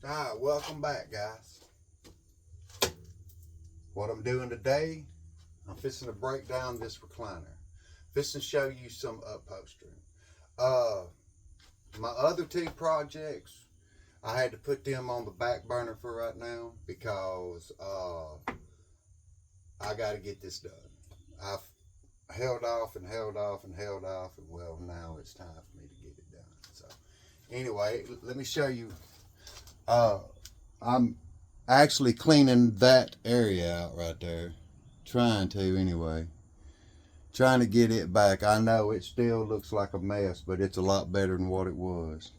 Alright, welcome back, guys. What I'm doing today, I'm fixing to break down this recliner. Fixing to show you some upholstery. Uh, my other two projects, I had to put them on the back burner for right now because I got to get this done. I've held off and held off and held off, and well, now it's time for me to get it done. So, anyway, let me show you. Uh, I'm actually cleaning that area out right there. Trying to, anyway. Trying to get it back. I know it still looks like a mess, but it's a lot better than what it was.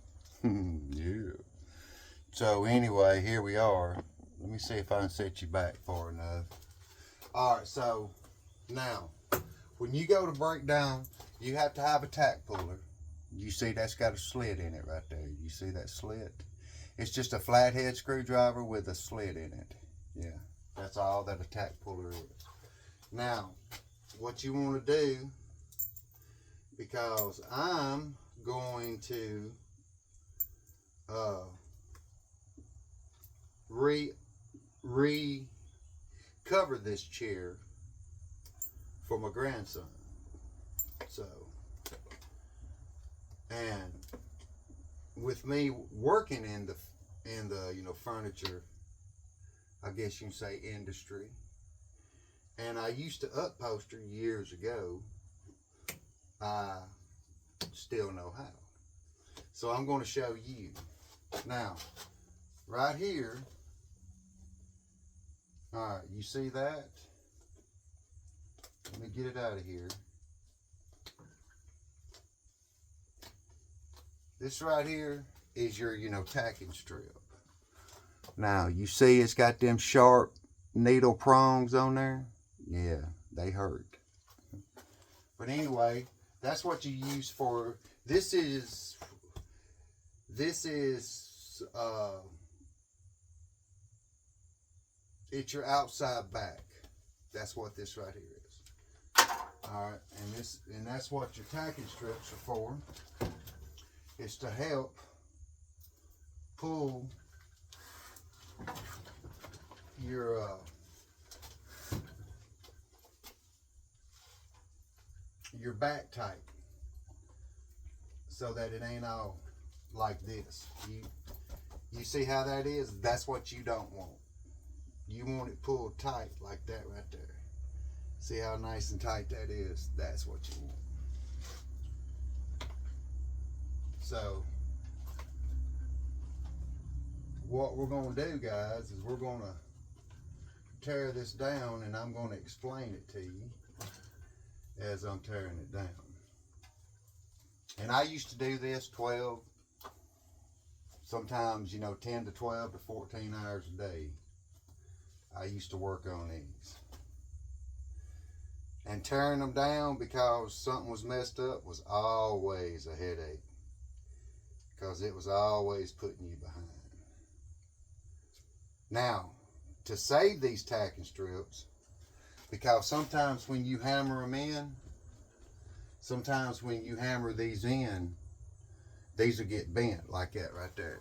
Yeah. So, anyway, here we are. Let me see if I can set you back far enough. Alright, so now, when you go to break down, you have to have a tack puller. You see that's got a slit in it right there. You see that slit? It's just a flathead screwdriver with a slit in it. Yeah, that's all that a tack puller is. Now, what you want to do, because I'm going to cover this chair for my grandson. So, and with me working in the furniture, I guess you can say industry, and I used to upholster years ago, I still know how. So I'm going to show you. Now, right here, all right, you see that? Let me get it out of here. This right here is your, tacking strip. Now, you see it's got them sharp needle prongs on there? Yeah, they hurt. But anyway, that's what you use for, this is it's your outside back. That's what this right here is. All right, and that's what your tacking strips are for. It's to help pull your back tight so that it ain't all like this. You see how that is? That's what you don't want. You want it pulled tight like that right there. See how nice and tight that is? That's what you want. So what we're going to do, guys, is we're going to tear this down, and I'm going to explain it to you as I'm tearing it down. And I used to do this 12, sometimes 10 to 12 to 14 hours a day. I used to work on these. And tearing them down because something was messed up was always a headache, because it was always putting you behind. Now, to save these tacking strips, because sometimes when you hammer them in, sometimes when you hammer these in, these will get bent like that right there.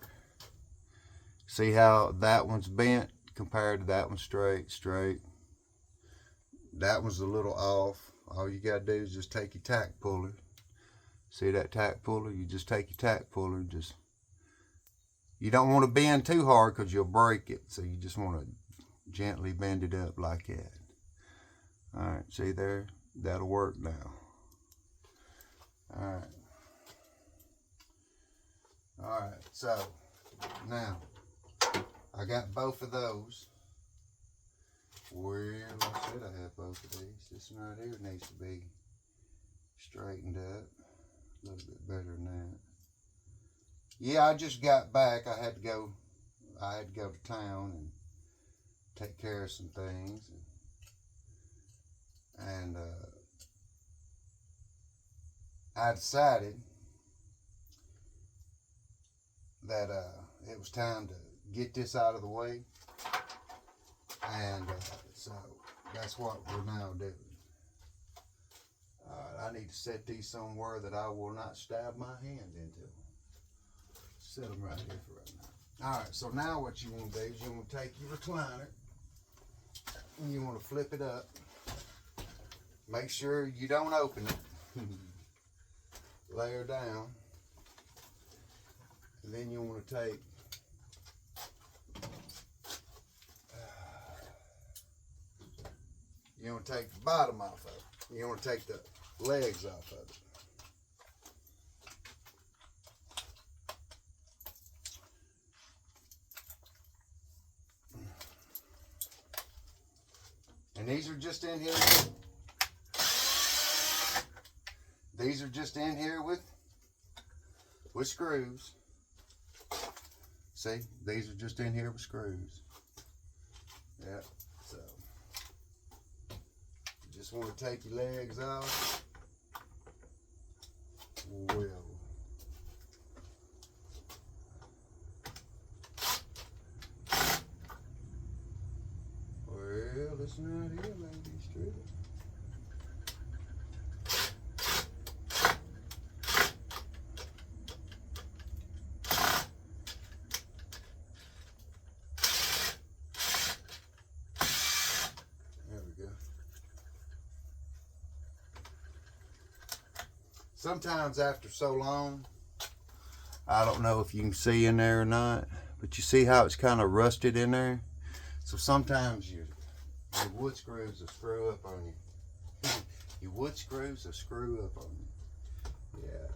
See how that one's bent compared to that one straight. That one's a little off. All you gotta do is just take your tack puller. See that tack puller? You just take your tack puller, you don't want to bend too hard because you'll break it. So you just want to gently bend it up like that. All right, see there? That'll work now. All right. All right, so now I got both of those. Well, I said I have both of these. This one right here needs to be straightened up a little bit better than that. Yeah, I just got back. I had to go to town and take care of some things, and I decided that it was time to get this out of the way, and so that's what we're now doing. I need to set these somewhere that I will not stab my hand into them. Set them right here for right now. All right, so now what you want to do is you want to take your recliner and you want to flip it up. Make sure you don't open it. Lay her down. And then you want to take the bottom off of it. You want to take the legs off of it. And these are just in here. These are just in here with screws. See, these are just in here with screws. Yeah, so you just want to take your legs off. Well, listen out here, ladies, straight. There we go. Sometimes after so long, I don't know if you can see in there or not, but you see how it's kind of rusted in there? So sometimes your wood screws will screw up on you. Your wood screws will screw up on you. Yeah.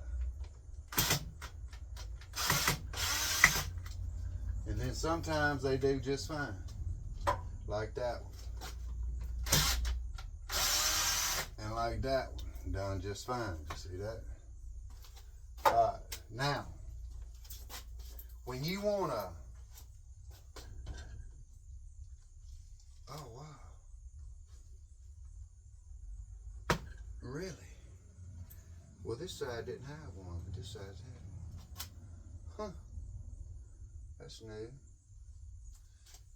And then sometimes they do just fine. Like that one. And like that one. Done just fine. You see that? Alright. Now, when you want to... Oh, wow. Really? Well, this side didn't have one, but this side's had one. Huh. That's new.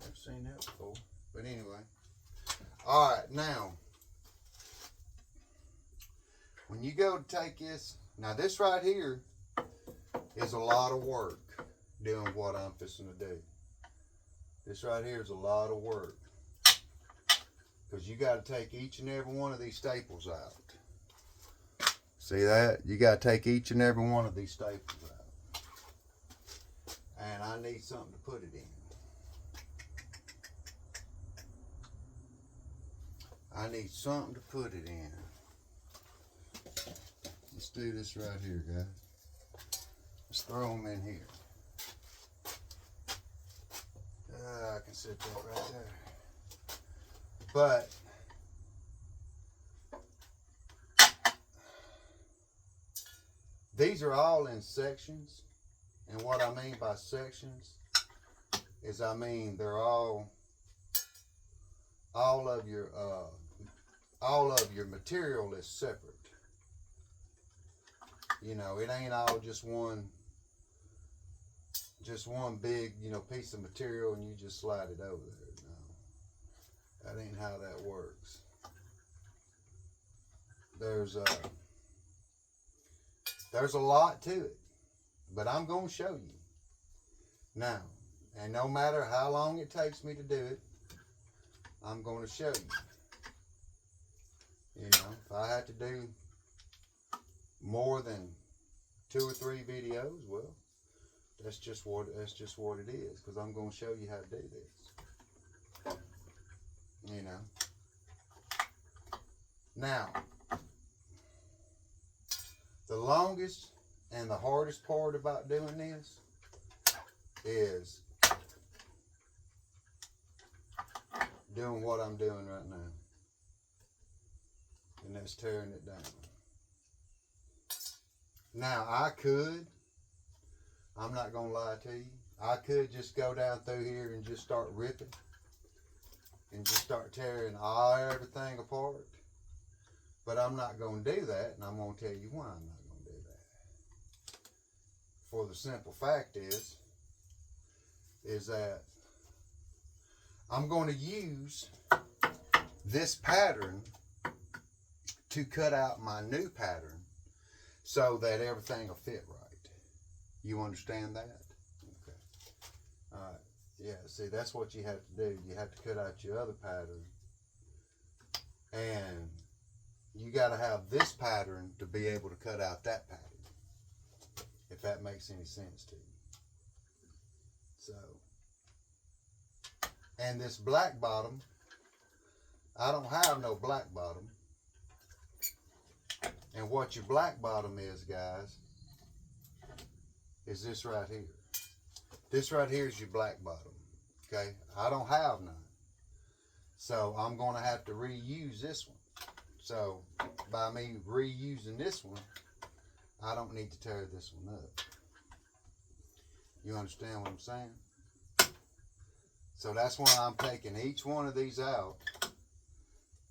Never seen that before. But anyway. Alright, now. When you go to take this, now this right here is a lot of work doing what I'm fixing to do. This right here is a lot of work. Because you got to take each and every one of these staples out. See that? You got to take each and every one of these staples out. And I need something to put it in. I need something to put it in. Let's do this right here, guys. Let's throw them in here. I can sit that right there. But these are all in sections. And what I mean by sections is I mean they're all of your material is separate. You know, it ain't all just one big, piece of material and you just slide it over there. No. That ain't how that works. There's a lot to it, but I'm going to show you now. And no matter how long it takes me to do it, I'm going to show you. If I have to do more than 2 or 3 videos, well, that's just what it is, because I'm going to show you how to do this. Now, the longest and the hardest part about doing this is doing what I'm doing right now. And that's tearing it down. Now, I'm not going to lie to you, I could just go down through here and just start ripping and just start tearing everything apart. But I'm not going to do that, and I'm going to tell you why I'm not going to do that. For the simple fact is that I'm going to use this pattern to cut out my new pattern so that everything will fit right. You understand that? Okay. Alright, yeah, see, that's what you have to do. You have to cut out your other pattern. And you got to have this pattern to be able to cut out that pattern. If that makes any sense to you. So, and this black bottom, I don't have no black bottom. And what your black bottom is, guys, is this right here. This right here is your black bottom. Okay, I don't have none. So I'm going to have to reuse this one. So by me reusing this one, I don't need to tear this one up. You understand what I'm saying? So that's why I'm taking each one of these out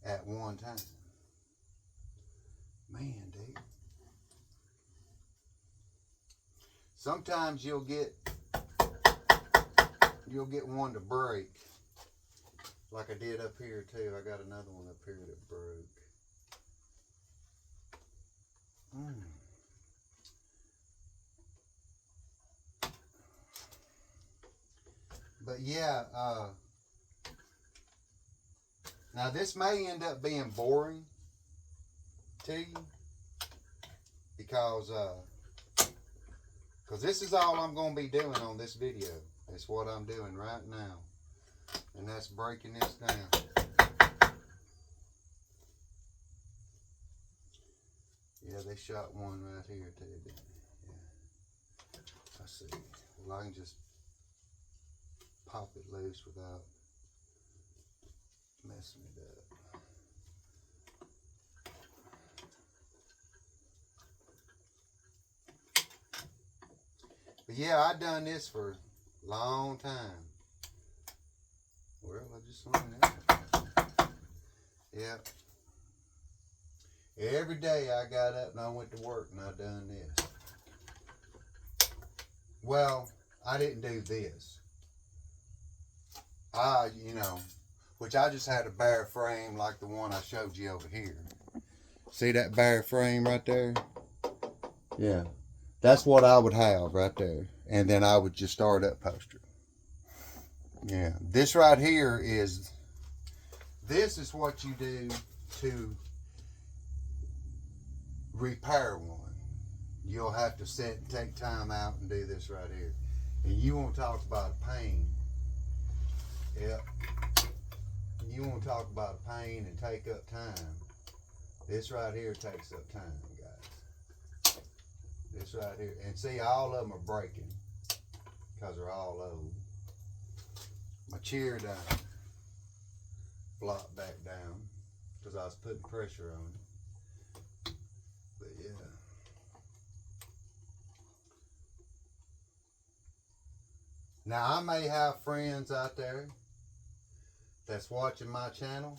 at one time. Man, dude. Sometimes you'll get one to break. Like I did up here too. I got another one up here that broke. But yeah, now this may end up being boring to you because this is all I'm going to be doing on this video. It's what I'm doing right now, and that's breaking this down. Yeah, they shot one right here too, didn't they? Yeah. I see. Well, I can just pop it loose without messing it up. But yeah, I done this for a long time. Well, I just learned that. Yep. Every day I got up and I went to work and I done this. Well, I didn't do this. Which I just had a bare frame like the one I showed you over here. See that bare frame right there? Yeah. That's what I would have right there. And then I would just start upholstery. Yeah. This right here is what you do to repair one. You'll have to sit and take time out and do this right here. And you want to talk about a pain. Yep. You want to talk about a pain and take up time. This right here takes up time, guys. This right here. And see, all of them are breaking because they're all old. My chair done flopped back down because I was putting pressure on it. But yeah. Now, I may have friends out there that's watching my channel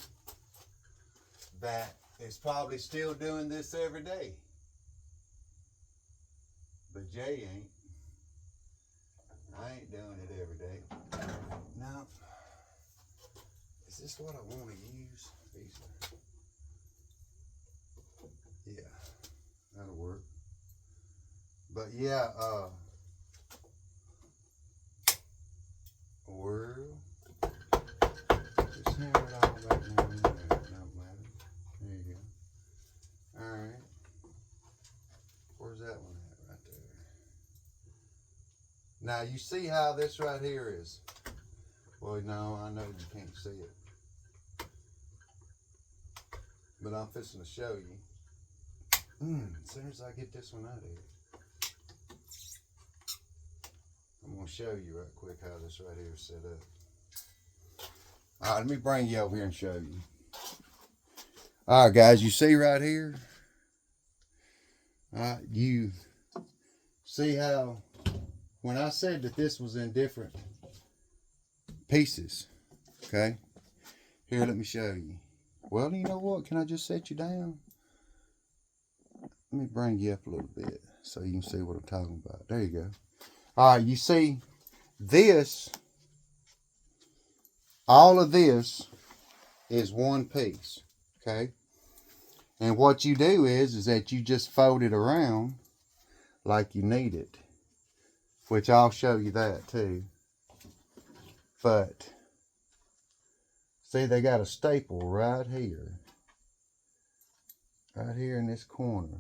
that is probably still doing this every day. But Jay ain't. I ain't doing it every day. Now, is this what I want to use? These are, yeah, that'll work. But yeah, just hammer it all back down in there. It don't matter. There you go. Alright. Where's that one at? Right there. Now you see how this right here is. Well, no, I know you can't see it. But I'm fixing to show you. As soon as I get this one out of here. I'm going to show you right quick how this right here is set up. Alright, let me bring you over here and show you. Alright guys, you see right here? You see how when I said that this was in different pieces, okay? Here, let me show you. Well, you know what? Can I just set you down? Let me bring you up a little bit so you can see what I'm talking about. There you go. Alright, you see this, all of this is one piece, okay? And what you do is that you just fold it around like you need it, which I'll show you that too. But see, they got a staple right here in this corner,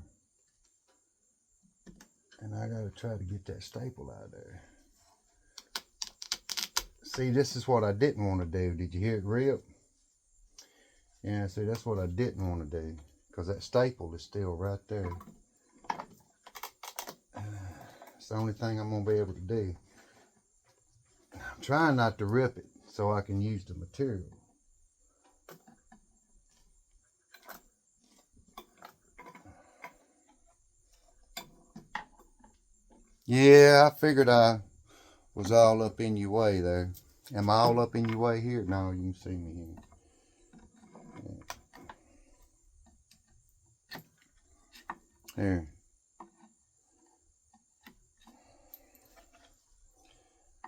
and I got to try to get that staple out of there. See, this is what I didn't want to do. Did you hear it rip? Yeah, see, that's what I didn't want to do, because that staple is still right there. It's the only thing I'm going to be able to do. I'm trying not to rip it so I can use the material. Yeah, I figured I was all up in your way there. Am I all up in your way here? No, you can see me here. There.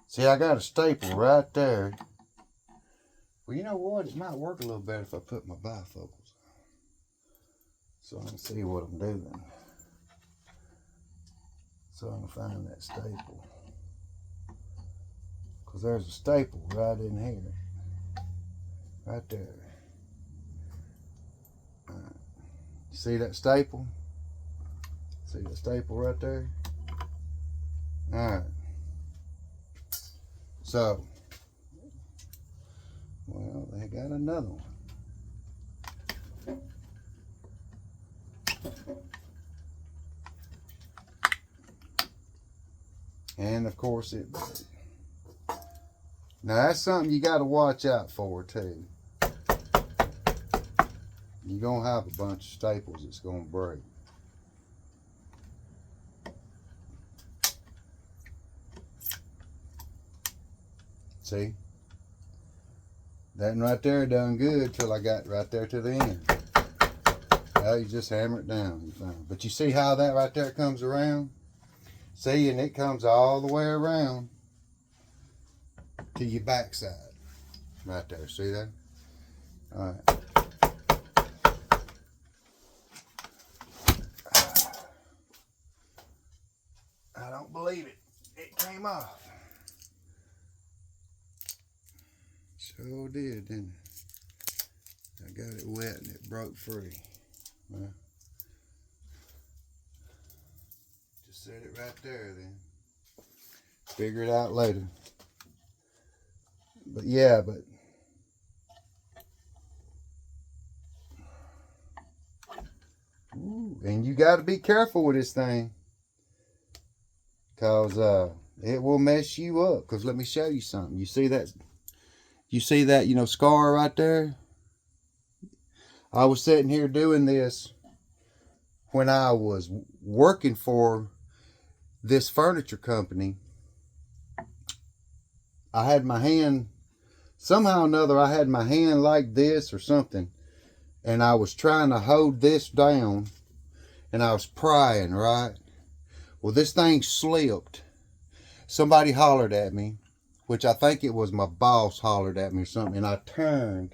See, I got a staple right there. Well, you know what? It might work a little better if I put my bifocals on, so I can see what I'm doing. So I can find that staple. Because there's a staple right in here. Right there. Right. See that staple? See that staple right there? Alright. So, well, they got another one. And of course it broke. Now that's something you got to watch out for too. You're going to have a bunch of staples that's going to break. See? That one right there done good till I got right there to the end. Now you just hammer it down. But you see how that right there comes around? See, and it comes all the way around to your backside. Right there, see that? All right. I don't believe it. It came off. Sure did, didn't it? I got it wet and it broke free. Well, just set it right there then. Figure it out later. But yeah, ooh, and you got to be careful with this thing, because it will mess you up. Because let me show you something. You see that, you know, scar right there? I was sitting here doing this when I was working for this furniture company. I had my hand, somehow or another, I had my hand like this or something, and I was trying to hold this down, and I was prying, right? Well, this thing slipped. Somebody hollered at me, which I think it was my boss hollered at me or something, and I turned,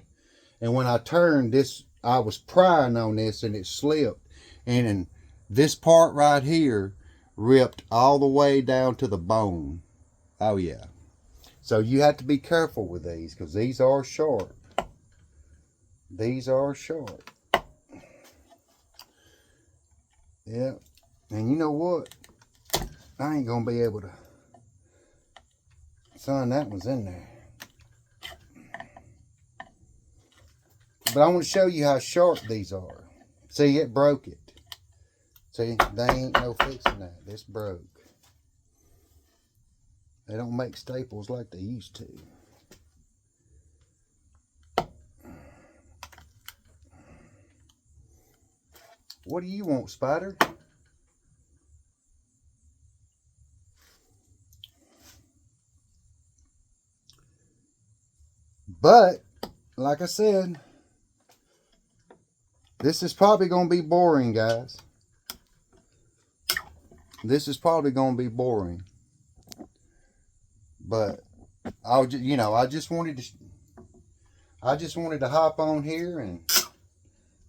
and when I turned, I was prying on this, and it slipped, and this part right here ripped all the way down to the bone. Oh yeah. So you have to be careful with these, because these are sharp. These are sharp. Yeah. And you know what? I ain't going to be able to. Son, that one's in there. But I want to show you how sharp these are. See, it broke it. See, they ain't no fixing that. This broke. They don't make staples like they used to. What do you want, Spider? But, like I said, this is probably going to be boring, guys. This is probably going to be boring. But I just wanted to hop on here and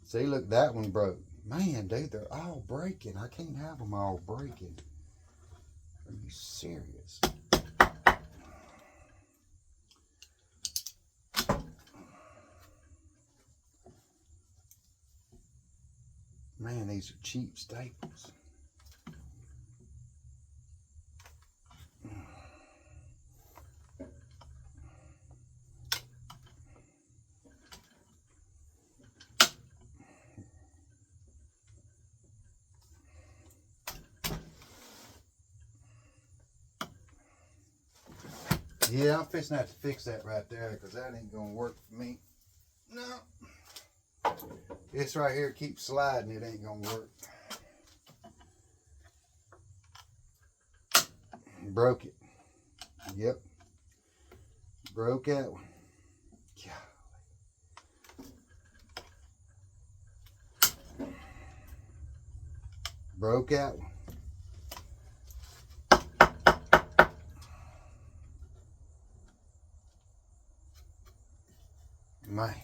see. Look, that one broke. Man, dude, they're all breaking. I can't have them all breaking. Are you serious? Man, these are cheap staples. Yeah, I'm fixing to have to fix that right there because that ain't gonna work for me. No. This right here keeps sliding, it ain't gonna work. Broke it. Yep. Broke that one. Golly. Broke that one. Man.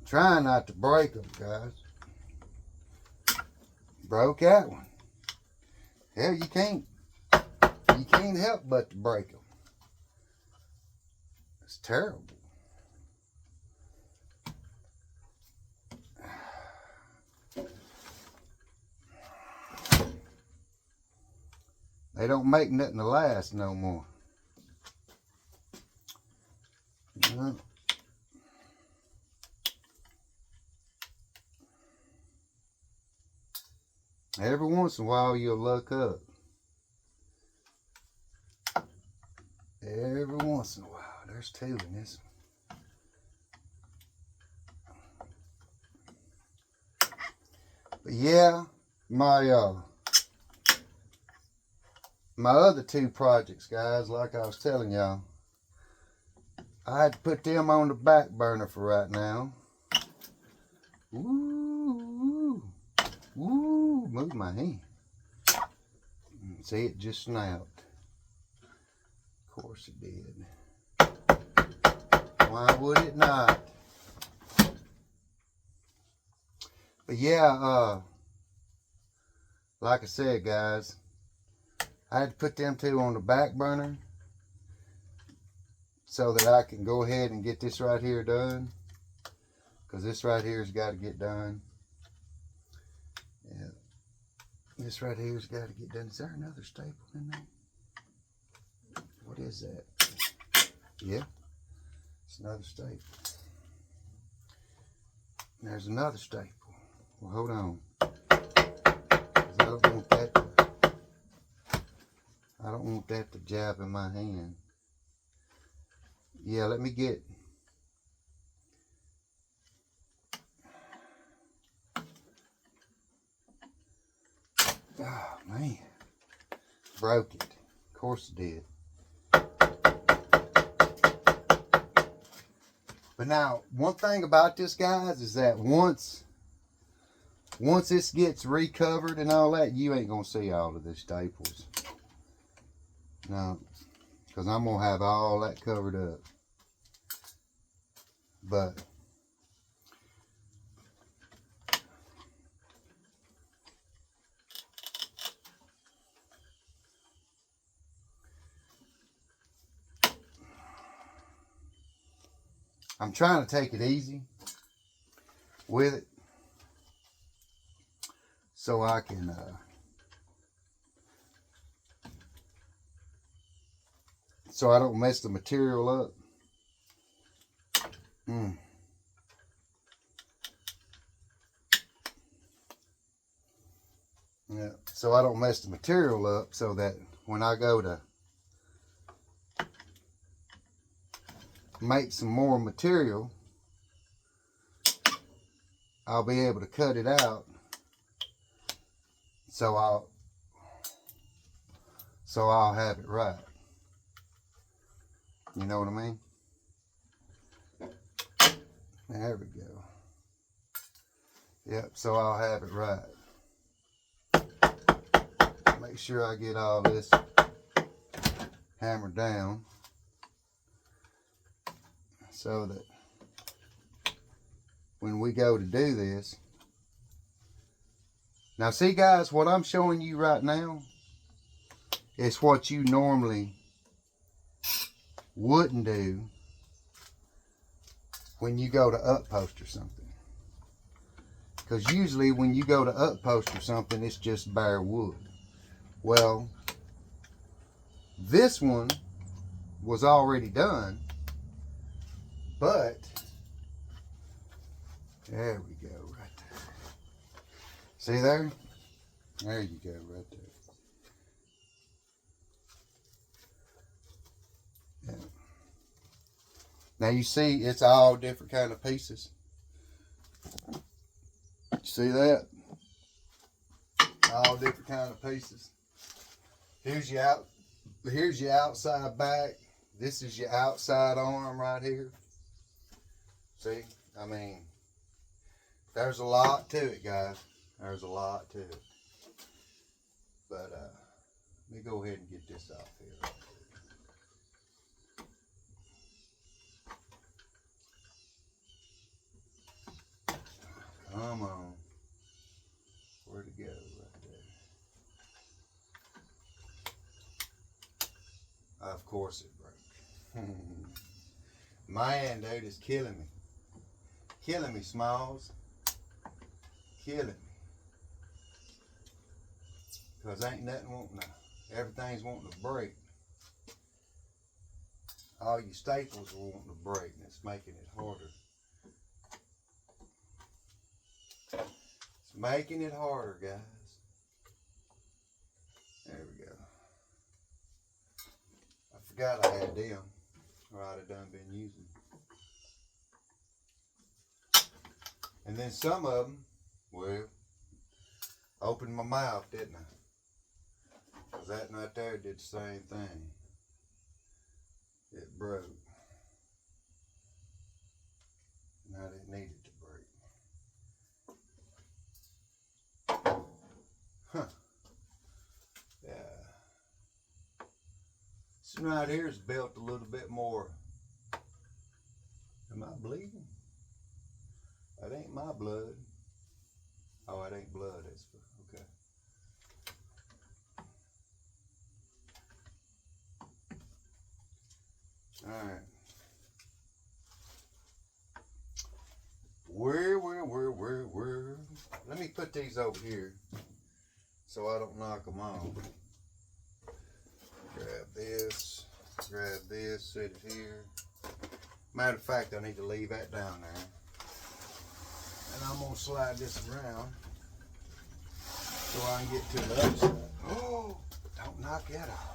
Trying not to break them, guys. Broke that one. Hell, you can't help but to break them. It's terrible. They don't make nothing to last no more. No. Every once in a while you'll look up. Every once in a while. There's two in this one. But yeah, my other two projects, guys, like I was telling y'all, I had to put them on the back burner for right now. Ooh, ooh, move my hand. See, it just snapped. Of course it did. Why would it not? But yeah, like I said, guys, I had to put them two on the back burner so that I can go ahead and get this right here done. Because this right here has got to get done. Yeah. This right here has got to get done. Is there another staple in there? What is that? Yeah. It's another staple. There's another staple. Well, hold on. I don't want that to jab in my hand. Yeah, let me get. Oh, man. Broke it. Of course it did. But now, one thing about this, guys, is that once this gets recovered and all that, you ain't going to see all of the staples. No, because I'm going to have all that covered up. But I'm trying to take it easy with it so I can so I don't mess the material up. Yeah, so I don't mess the material up, so that when I go to make some more material, I'll be able to cut it out. So I'll have it right. You know what I mean? There we go. Yep, so I'll have it right. Make sure I get all this hammered down so that when we go to do this. Now see, guys, what I'm showing you right now is what you normally wouldn't do when you go to upholster something. Because usually when you go to upholster something, it's just bare wood. Well, this one was already done, but there we go, right there. See there? There you go, right there. Yeah. Now you see, it's all different kind of pieces. See that? All different kind of pieces. Here's your outside back. This is your outside arm right here. See? I mean, there's a lot to it, guys. There's a lot to it. But let me go ahead and get this off here. Come on. Where'd it go? Right there. Of course it broke. Man, dude, it's killing me. Killing me, Smalls. Killing me. Because ain't nothing wanting to, everything's wanting to break. All your staples are wanting to break, and it's making it harder. It's making it harder, guys. There we go. I forgot I had them, or I'd have done been using. And then some of them, well, opened my mouth, didn't I? Because that right there did the same thing. It broke. Now it needed to break. Huh. Yeah. This one right here is built a little bit more. Am I bleeding? That ain't my blood. Oh, it ain't blood. It's okay. All right. Where? Let me put these over here so I don't knock them off. Grab this, set it here. Matter of fact, I need to leave that down there. And I'm gonna slide this around so I can get to the other side. Oh, don't knock that off.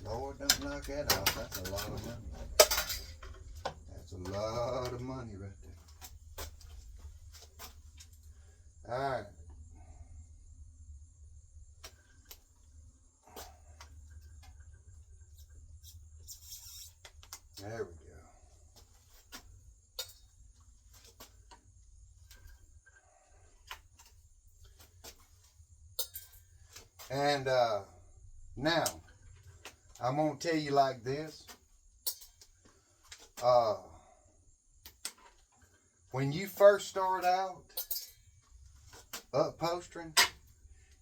Lord, don't knock that off. That's a lot of money. That's a lot of money right there. All right. There we go. And now, I'm going to tell you like this. When you first start out upholstering,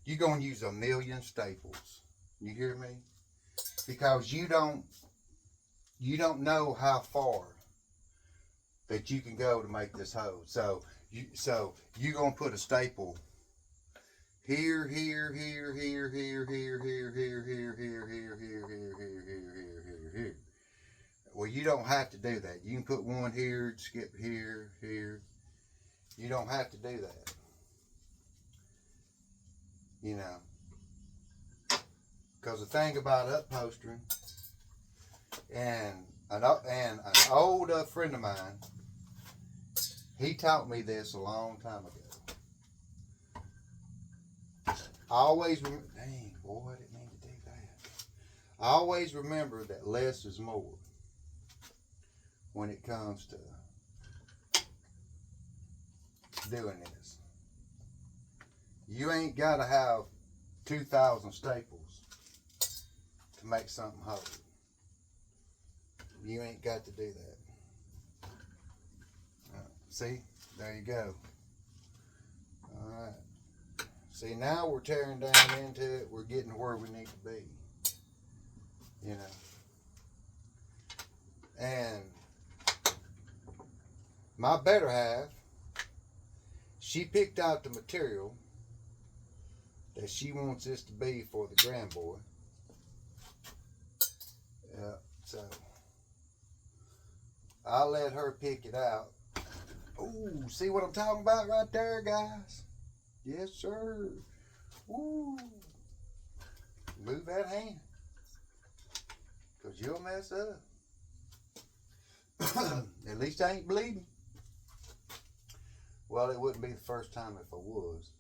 you're going to use 1,000,000 staples. You hear me? Because you don't know how far that you can go to make this hose. So you're going to put a staple here, here, here, here, here, here, here, here, here, here, here, here, here, here, here, here. Well, you don't have to do that. You can put one here, skip here, here. You don't have to do that. You know. Because the thing about upholstering, and an old friend of mine, he taught me this a long time ago. I always remember, dang, boy, I didn't mean to do that. I always remember that less is more when it comes to doing this. You ain't got to have 2,000 staples to make something hold. You ain't got to do that. See, there you go. All right. See, now we're tearing down into it. We're getting where we need to be. You know. And my better half she picked out the material that she wants this to be for the grandboy. Yeah, so I'll let her pick it out. Ooh, see what I'm talking about right there, guys? Yes, sir. Ooh. Move that hand, because you'll mess up. At least I ain't bleeding. Well, it wouldn't be the first time if I was.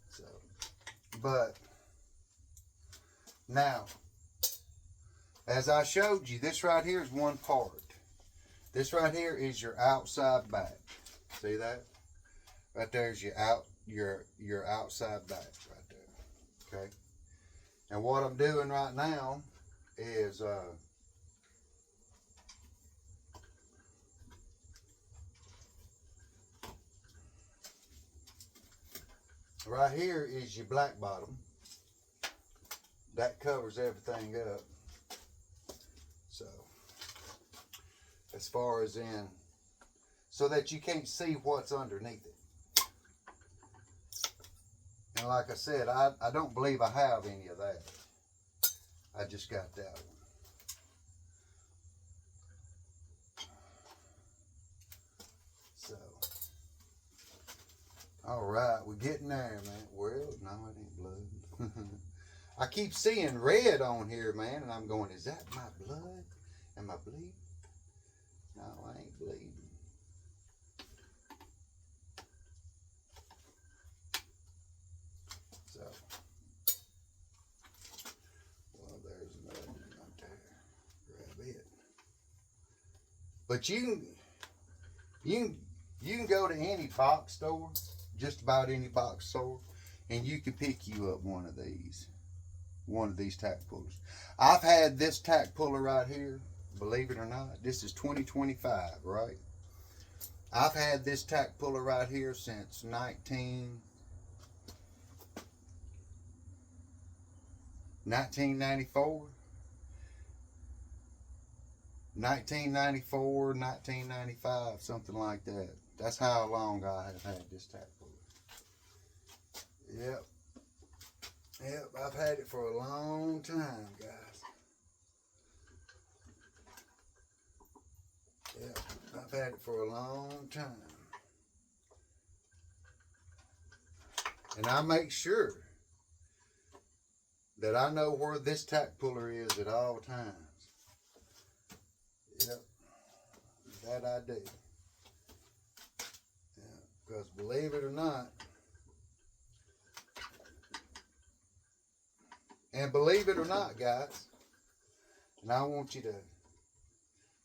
So, but now, as I showed you, this right here is one part. This right here is your outside back. See that? Right there is your outside back right there. Okay. And what I'm doing right now is right here is your black bottom. That covers everything up. So, as far as in, so that you can't see what's underneath it. And like I said, I don't believe I have any of that. I just got that one. So, all right, we're getting there, man. Well, no, it ain't blood. I keep seeing red on here, man, and I'm going, is that my blood? Am I bleeding? No, I ain't bleeding. So, well, there's another one right there. Grab it. But you can go to any box store, just about any box store, and you can pick you up one of these tack pullers. I've had this tack puller right here, believe it or not. This is 2025, right? I've had this tack puller right here since 1994. 1994, 1995, something like that. That's how long I have had this tack puller. Yep. Yep, I've had it for a long time, guys. Yep, I've had it for a long time. And I make sure that I know where this tack puller is at all times. Yep, that I do. Yeah, because believe it or not, and believe it or not, guys, and I want you to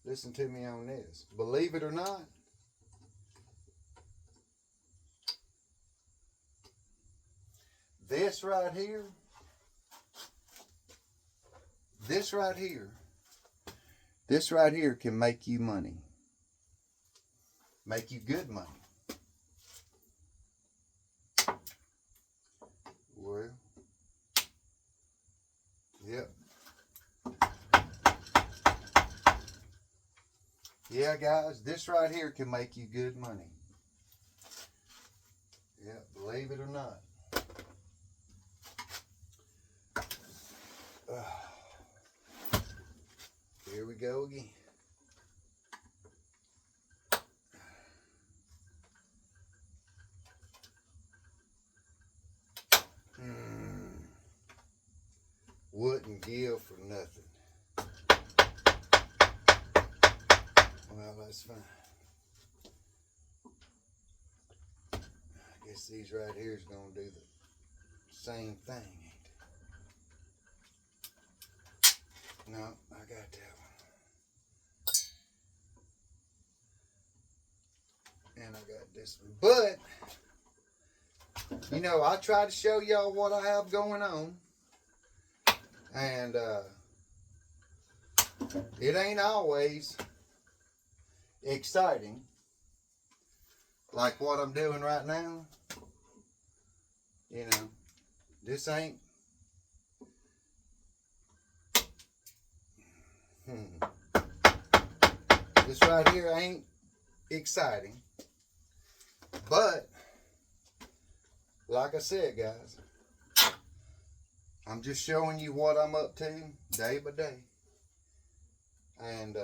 listen to me on this. Believe it or not, this right here can make you money. Make you good money. Well, yep. Yeah, guys, this right here can make you good money. Yeah, believe it or not. Here we go again. Wouldn't give for nothing. Well, that's fine. I guess these right here is going to do the same thing, ain't it? No, I got that one. And I got this one. But, you know, I try to show y'all what I have going on. And it ain't always exciting like what I'm doing right now. You know, this ain't this right here ain't exciting. But like I said, guys, I'm just showing you what I'm up to day by day. And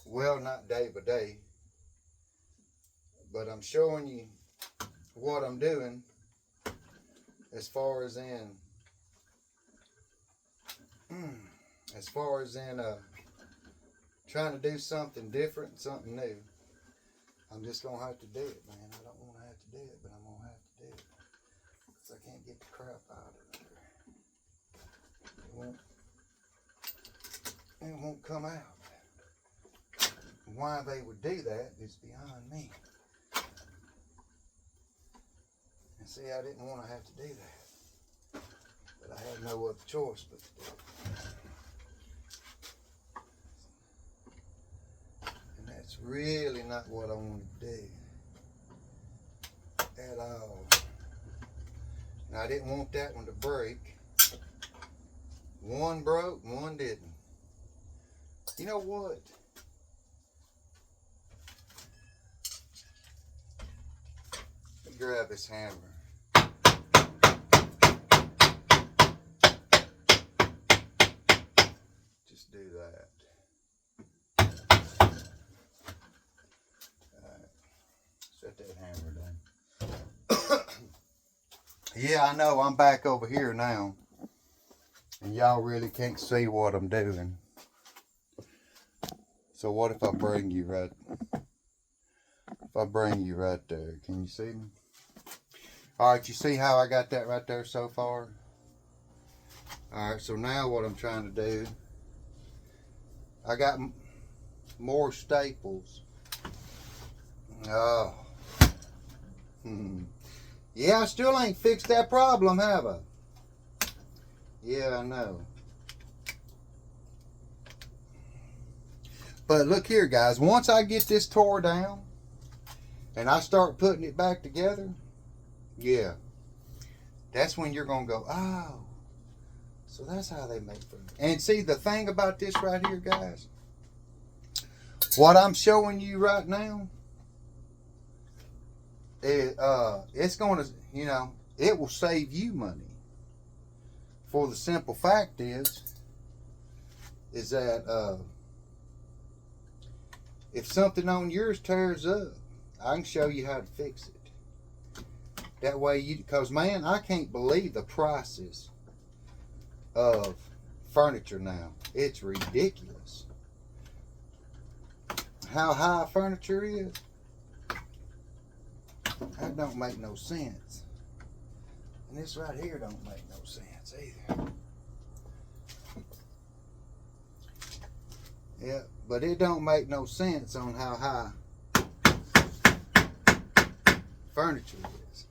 well, not day by day, but I'm showing you what I'm doing as far as in trying to do something different, something new. I'm just gonna have to do it, man. I don't want to have to do it, but I'm gonna have to do it because I can't get the crap out of there. It won't come out. Why they would do that is beyond me. And see, I didn't want to have to do that, but I had no other choice but to do it. And that's really not what I want to do at all. And I didn't want that one to break. One broke, one didn't. You know what? Let me grab this hammer. Just do that. Alright. Set that hammer down. Yeah, I know, I'm back over here now. And y'all really can't see what I'm doing. So what if I bring you right there? Can you see me? Alright, you see how I got that right there so far? Alright, so now what I'm trying to do, I got more staples. Oh. Yeah, I still ain't fixed that problem, have I? Yeah, I know. But look here, guys. Once I get this tore down and I start putting it back together, yeah, that's when you're going to go, oh, so that's how they make furniture. And see, the thing about this right here, guys, what I'm showing you right now, it's going to, you know, it will save you money. For the simple fact is that if something on yours tears up, I can show you how to fix it. That way because man, I can't believe the prices of furniture now. It's ridiculous. How high furniture is, that don't make no sense. And this right here don't make no sense either. Yeah, but it don't make no sense on how high furniture is.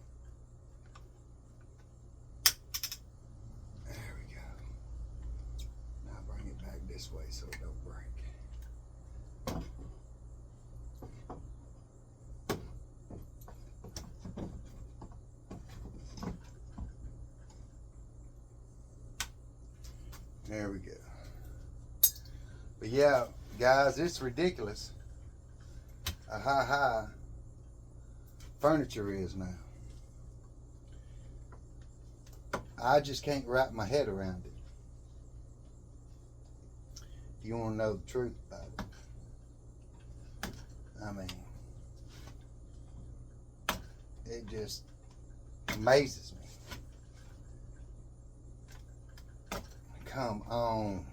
There we go. Now bring it back this way so it don't break. There we go. But yeah, guys, it's ridiculous how high furniture is now. I just can't wrap my head around it. If you want to know the truth about it. I mean, it just amazes me. Come on.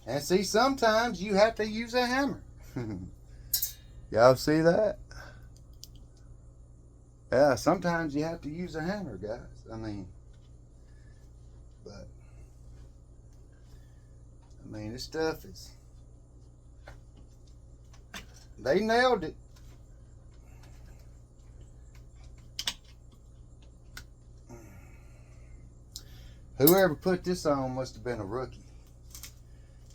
And see, sometimes you have to use a hammer. Y'all see that? Yeah, sometimes you have to use a hammer, guys. I mean, this stuff is, they nailed it. Whoever put this on must have been a rookie.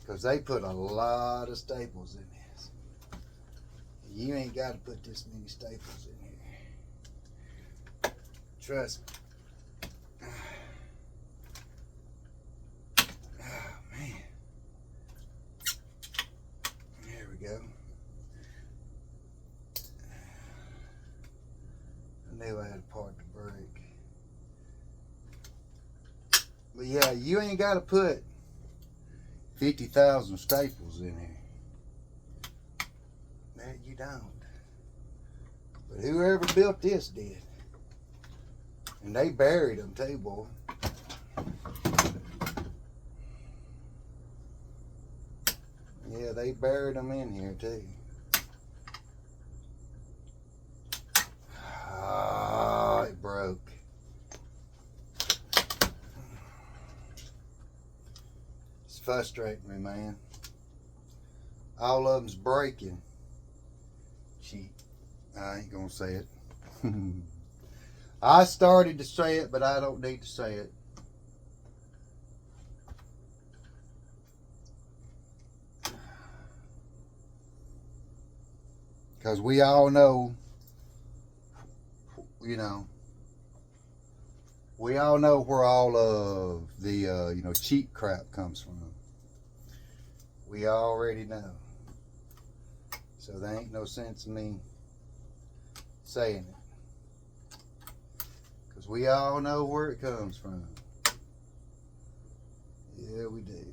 Because they put a lot of staples in this. You ain't got to put this many staples in here. Trust me. Oh, man. There we go. I knew I had a part to break. But yeah, you ain't got to put 50,000 staples in here. No, you don't. But whoever built this did. And they buried them too, boy. Yeah, they buried them in here too. Ah, it broke. It's frustrating me, man. All of them's breaking. Cheat. I ain't gonna say it. I started to say it, but I don't need to say it. Because we all know, you know, we all know where all of the, cheap crap comes from. We already know. So there ain't no sense in me saying it. Because we all know where it comes from. Yeah, we do.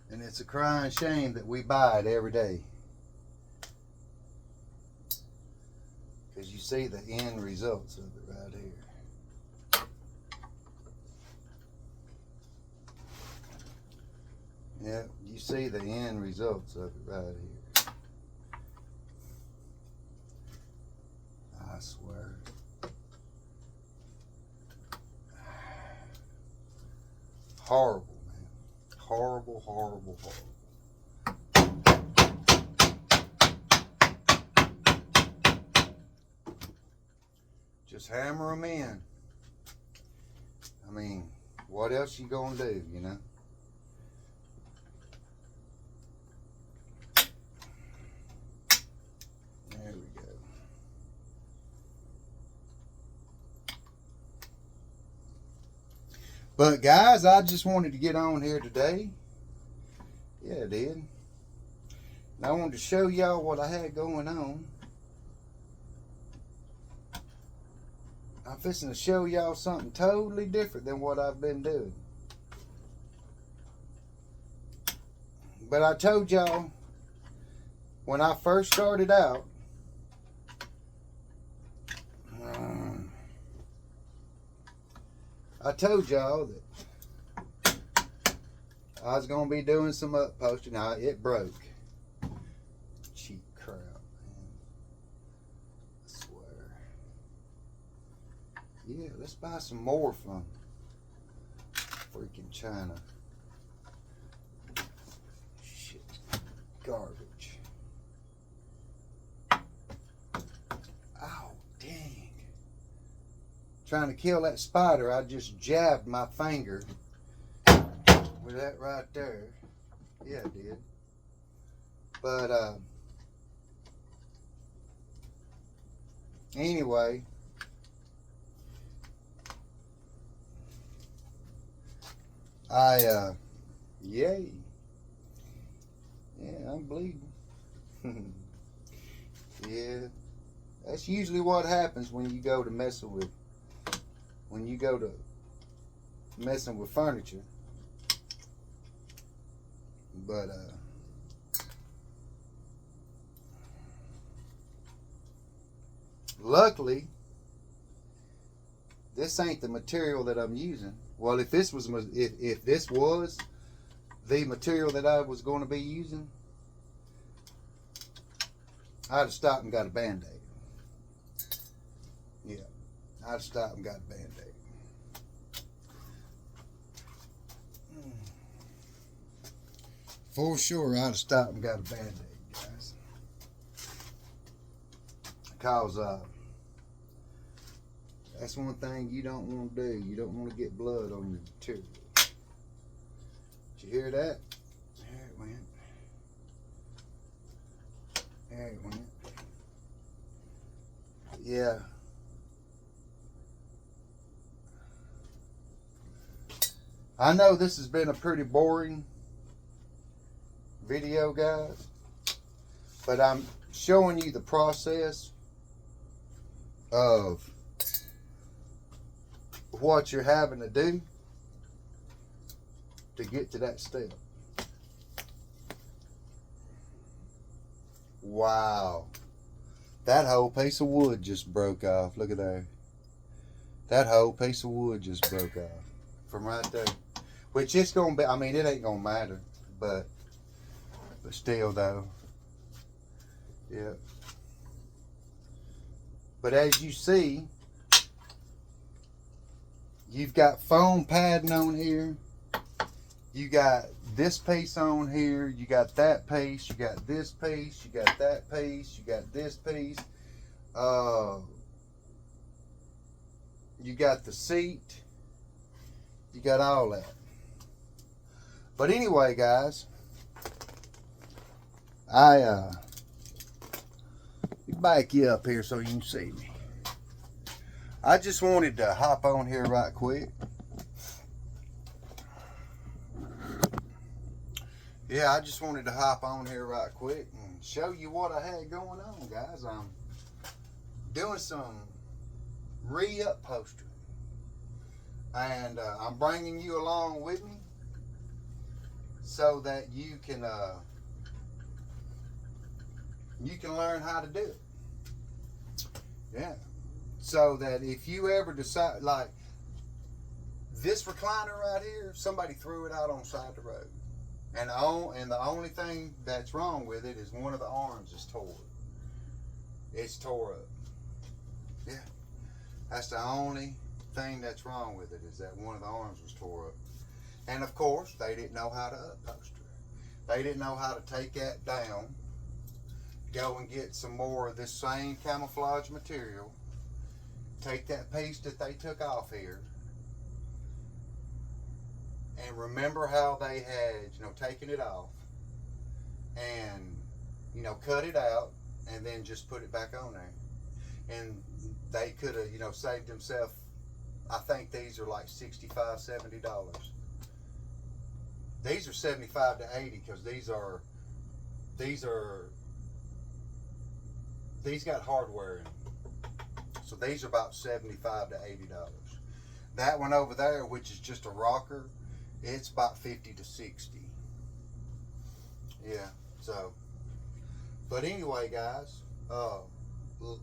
And it's a crying shame that we buy it every day. Because you see the end results of it right here. Yeah, you see the end results of it right here. I swear. Horrible, man. Horrible, horrible, horrible. Just hammer them in. I mean, what else you gonna do, you know? There we go. But guys, I just wanted to get on here today. Yeah, I did. And I wanted to show y'all what I had going on. I'm fixing to show y'all something totally different than what I've been doing. But I told y'all when I first started out, I told y'all that I was going to be doing some upposting. Now, it broke. Cheap crap, man. I swear. Yeah, let's buy some more from freaking China. Shit. Garbage. Oh, dang. Trying to kill that spider, I just jabbed my finger with that right there. Yeah, it did. But, anyway, yay. Yeah, I'm bleeding. Yeah, that's usually what happens when you go to messing with furniture. But, luckily, this ain't the material that I'm using. Well, if this was the material that I was going to be using, I'd have stopped and got a Band-Aid. Yeah, I'd have stopped and got a Band-Aid. For sure, I'd have stopped and got a Band-Aid, guys. Because that's one thing you don't want to do. You don't want to get blood on your material. Did you hear that? There it went. There it went. Yeah. I know this has been a pretty boring video, guys, but I'm showing you the process of what you're having to do to get to that step. Wow. That whole piece of wood just broke off. Look at there. That whole piece of wood just broke off from right there. Which it's going to be, I mean, it ain't going to matter. But still, though. Yeah. But as you see, you've got foam padding on here. You got this piece on here. You got that piece. You got this piece. You got that piece. You got this piece. You got the seat. You got all that. But anyway, guys, back you up here so you can see me. I just wanted to hop on here right quick. Yeah, I just wanted to hop on here right quick and show you what I had going on, guys. I'm doing some re-upholstering, and I'm bringing you along with me so that you can learn how to do it. Yeah. So that if you ever decide, like this recliner right here, somebody threw it out on the side of the road. And the only thing that's wrong with it is one of the arms is tore. It's tore up. Yeah. That's the only thing that's wrong with it, is that one of the arms was tore up. And of course, they didn't know how to upholster it. They didn't know how to take that down, go and get some more of this same camouflage material, take that piece that they took off here, and remember how they had, taken it off and, cut it out and then just put it back on there. And they could have, saved themselves, I think these are like $65, $70. These are 75 to 80 because these got hardware in them. So these are about 75 to $80. That one over there, which is just a rocker, it's about 50 to 60. Yeah, so, but anyway, guys,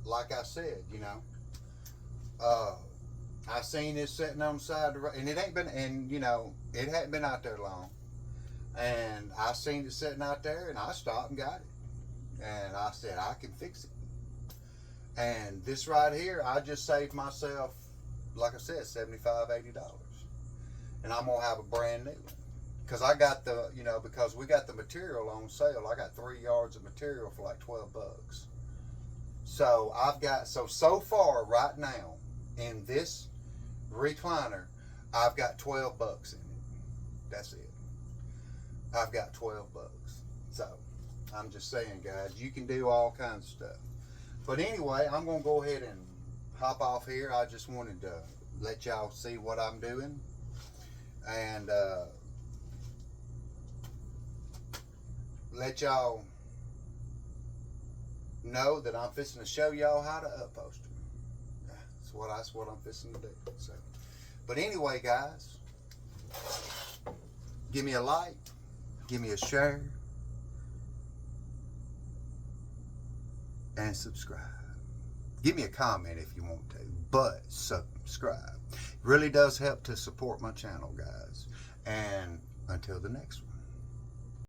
like I said, I seen this sitting on the side of the road, and it ain't been, and it hadn't been out there long, and I seen it sitting out there, and I stopped and got it, and I said, I can fix it. And this right here, I just saved myself, like I said, $75, $80. And I'm going to have a brand new one. Because I got the, because we got the material on sale. I got 3 yards of material for like $12. So I've got, so far right now, in this recliner, I've got $12 in it. That's it. I've got $12. So I'm just saying, guys, you can do all kinds of stuff. But anyway, I'm going to go ahead and hop off here. I just wanted to let y'all see what I'm doing. And let y'all know that I'm fixing to show y'all how to upholster. That's what I'm fixing to do. So, but anyway, guys, give me a like, give me a share, and subscribe. Give me a comment if you want to, but subscribe. It really does help to support my channel, guys. And until the next one.